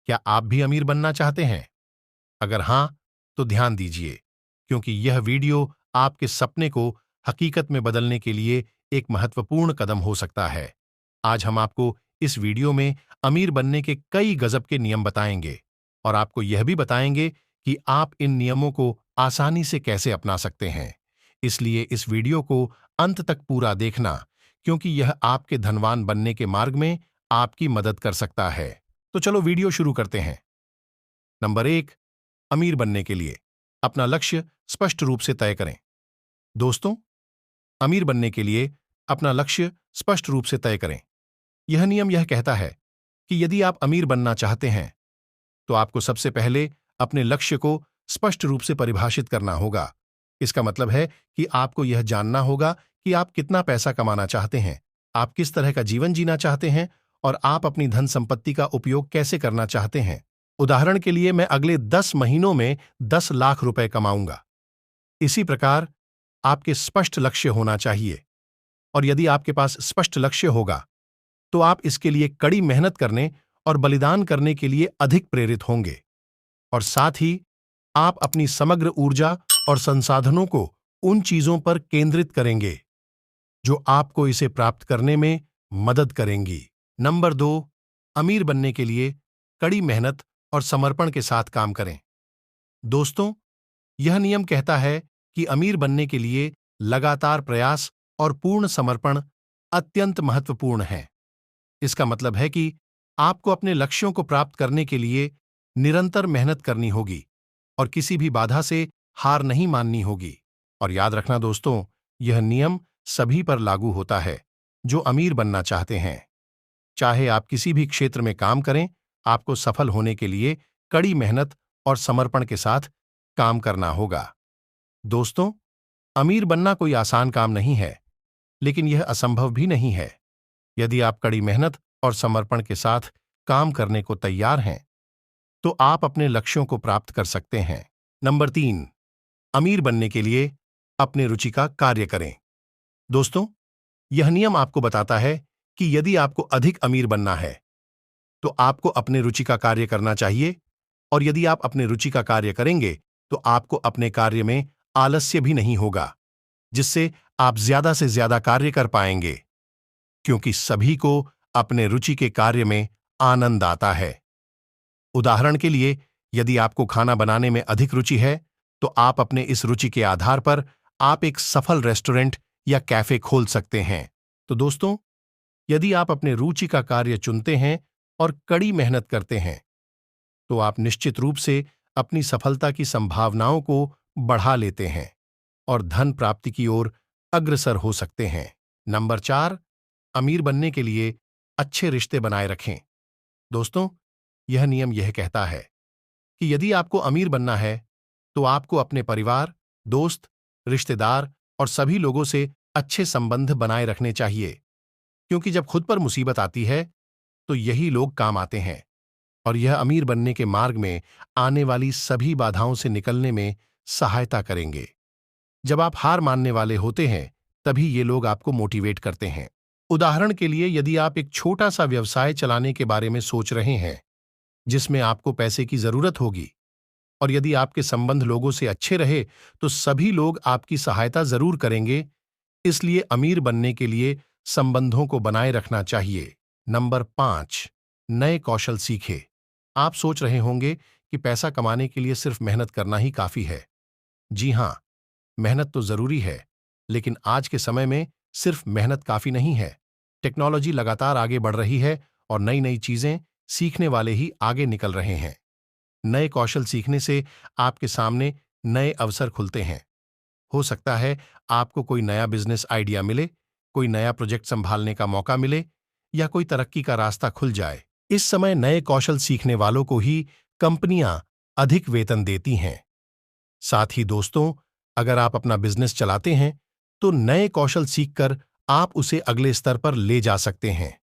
क्या आप भी अमीर बनना चाहते हैं? अगर हां, तो ध्यान दीजिए, क्योंकि यह वीडियो आपके सपने को हकीकत में बदलने के लिए एक महत्वपूर्ण कदम हो सकता है। आज हम आपको इस वीडियो में अमीर बनने के कई गजब के नियम बताएंगे और आपको यह भी बताएंगे कि आप इन नियमों को आसानी से कैसे अपना सकते हैं। इसलिए इस वीडियो को अंत तक पूरा देखना, क्योंकि यह आपके धनवान बनने के मार्ग में आपकी मदद कर सकता है। तो चलो वीडियो शुरू करते हैं। नंबर 1, अमीर बनने के लिए अपना लक्ष्य स्पष्ट रूप से तय करें। दोस्तों, अमीर बनने के लिए अपना लक्ष्य स्पष्ट रूप से तय करें। यह नियम यह कहता है कि यदि आप अमीर बनना चाहते हैं, तो आपको सबसे पहले अपने लक्ष्य को स्पष्ट रूप से परिभाषित करना होगा। इसका मतलब है कि आपको यह जानना होगा कि आप कितना पैसा कमाना चाहते हैं, आप किस तरह का जीवन जीना चाहते हैं और आप अपनी धन संपत्ति का उपयोग कैसे करना चाहते हैं। उदाहरण के लिए, मैं अगले 10 महीनों में 10 लाख रुपए कमाऊंगा। इसी प्रकार आपके स्पष्ट लक्ष्य होना चाहिए, और यदि आपके पास स्पष्ट लक्ष्य होगा, तो आप इसके लिए कड़ी मेहनत करने और बलिदान करने के लिए अधिक प्रेरित होंगे, और साथ ही आप अपनी समग्र ऊर्जा और संसाधनों को उन चीजों पर केंद्रित करेंगे जो आपको इसे प्राप्त करने में मदद करेंगी। नंबर 2, अमीर बनने के लिए कड़ी मेहनत और समर्पण के साथ काम करें। दोस्तों, यह नियम कहता है कि अमीर बनने के लिए लगातार प्रयास और पूर्ण समर्पण अत्यंत महत्वपूर्ण है। इसका मतलब है कि आपको अपने लक्ष्यों को प्राप्त करने के लिए निरंतर मेहनत करनी होगी और किसी भी बाधा से हार नहीं माननी होगी। और याद रखना दोस्तों, यह नियम सभी पर लागू होता है जो अमीर बनना चाहते हैं। चाहे आप किसी भी क्षेत्र में काम करें, आपको सफल होने के लिए कड़ी मेहनत और समर्पण के साथ काम करना होगा। दोस्तों, अमीर बनना कोई आसान काम नहीं है, लेकिन यह असंभव भी नहीं है। यदि आप कड़ी मेहनत और समर्पण के साथ काम करने को तैयार हैं, तो आप अपने लक्ष्यों को प्राप्त कर सकते हैं। नंबर 3, अमीर बनने के लिए अपने रुचि का कार्य करें। दोस्तों, यह नियम आपको बताता है कि यदि आपको अधिक अमीर बनना है, तो आपको अपने रुचि का कार्य करना चाहिए, और यदि आप अपने रुचि का कार्य करेंगे, तो आपको अपने कार्य में आलस्य भी नहीं होगा, जिससे आप ज्यादा से ज्यादा कार्य कर पाएंगे, क्योंकि सभी को अपने रुचि के कार्य में आनंद आता है। उदाहरण के लिए, यदि आपको खाना बनाने में अधिक रुचि है, तो आप अपने इस रुचि के आधार पर आप एक सफल रेस्टोरेंट या कैफे खोल सकते हैं। तो दोस्तों, यदि आप अपने रुचि का कार्य चुनते हैं और कड़ी मेहनत करते हैं, तो आप निश्चित रूप से अपनी सफलता की संभावनाओं को बढ़ा लेते हैं और धन प्राप्ति की ओर अग्रसर हो सकते हैं। नंबर 4, अमीर बनने के लिए अच्छे रिश्ते बनाए रखें। दोस्तों, यह नियम यह कहता है कि यदि आपको अमीर बनना है, तो आपको अपने परिवार, दोस्त, रिश्तेदार और सभी लोगों से अच्छे संबंध बनाए रखने चाहिए, क्योंकि जब खुद पर मुसीबत आती है, तो यही लोग काम आते हैं, और यह अमीर बनने के मार्ग में आने वाली सभी बाधाओं से निकलने में सहायता करेंगे। जब आप हार मानने वाले होते हैं, तभी ये लोग आपको मोटिवेट करते हैं। उदाहरण के लिए, यदि आप एक छोटा सा व्यवसाय चलाने के बारे में सोच रहे हैं, जिसमें आपको पैसे की जरूरत होगी, और यदि आपके संबंध लोगों से अच्छे रहे, तो सभी लोग आपकी सहायता जरूर करेंगे। इसलिए अमीर बनने के लिए संबंधों को बनाए रखना चाहिए। नंबर 5, नए कौशल सीखें। आप सोच रहे होंगे कि पैसा कमाने के लिए सिर्फ मेहनत करना ही काफी है। जी हां, मेहनत तो जरूरी है, लेकिन आज के समय में सिर्फ मेहनत काफी नहीं है। टेक्नोलॉजी लगातार आगे बढ़ रही है और नई नई चीजें सीखने वाले ही आगे निकल रहे हैं। नए कौशल सीखने से आपके सामने नए अवसर खुलते हैं। हो सकता है आपको कोई नया बिजनेस आइडिया मिले, कोई नया प्रोजेक्ट संभालने का मौका मिले, या कोई तरक्की का रास्ता खुल जाए। इस समय नए कौशल सीखने वालों को ही कंपनियां अधिक वेतन देती हैं। साथ ही दोस्तों, अगर आप अपना बिजनेस चलाते हैं, तो नए कौशल सीखकर आप उसे अगले स्तर पर ले जा सकते हैं।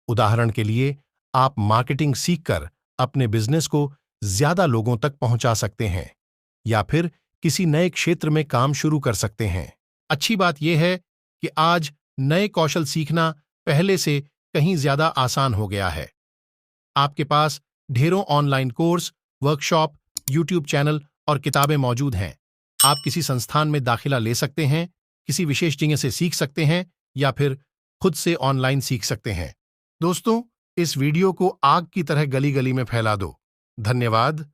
उदाहरण के लिए, आप मार्केटिंग सीखकर अपने बिजनेस को ज्यादा लोगों तक पहुंचा सकते हैं, या फिर किसी नए क्षेत्र में काम शुरू कर सकते हैं। अच्छी बात यह है कि आज नए कौशल सीखना पहले से कहीं ज्यादा आसान हो गया है। आपके पास ढेरों online course, workshop, YouTube channel और किताबें मौजूद हैं। आप किसी संस्थान में दाखिला ले सकते हैं, किसी विशेष जगह से सीख सकते हैं या फिर खुद से ऑनलाइन सीख सकते हैं। दोस्तों, इस वीडियो को आग की तरह गली गली में फैला दो। धन्यवाद।